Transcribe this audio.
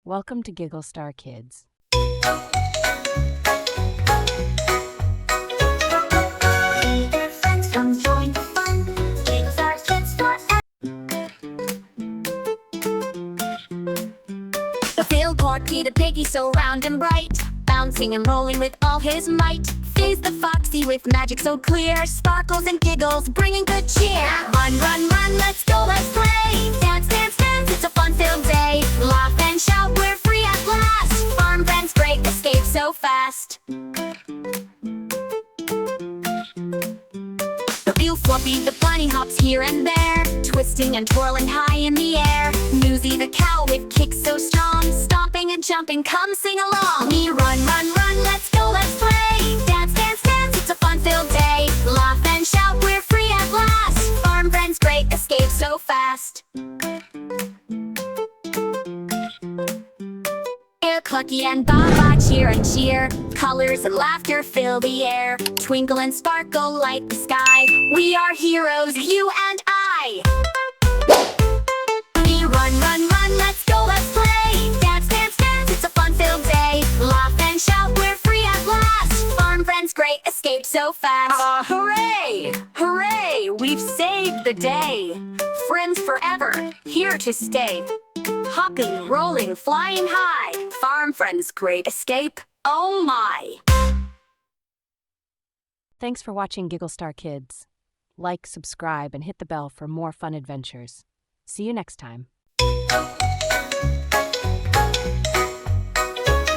Welcome to Giggle Star Kids. Friends come join the fun. Giggle Star Kids forever. The billboard Peter Piggy so round and bright, bouncing and rolling with all his might. Fizz the Foxy with magic so clear, sparkles and giggles bringing good cheer. Run, run, run, let's go, let's play. Dance, dance, dance, it's a fun-filled day. Laugh and shout, we're free at last. Farm friends, great escape so fast. The real Fluffy the bunny hops here and there, twisting and twirling high in the air. Newsy the cow with kicks so strong, stomping and jumping, come sing along. Me run, run, run, let's go, let's play. Dance, dance, dance, it's a fun-filled day. Laugh and shout, we're free at last. Farm friends, great escape so fast. Clucky and Baba cheer and cheer, colors and laughter fill the air. Twinkle and sparkle light the sky, we are heroes, you and I. We run, run, run, let's go, let's play. Dance, dance, dance, it's a fun-filled day. Laugh and shout, we're free at last. Farm friends, great escape so fast. Hooray! Hooray! We've saved the day. Friends forever, here to stay. Hopping, rolling, flying high. Farm friends, great escape. Oh my! Thanks for watching Giggle Star Kids. Like, subscribe, and hit the bell for more fun adventures. See you next time.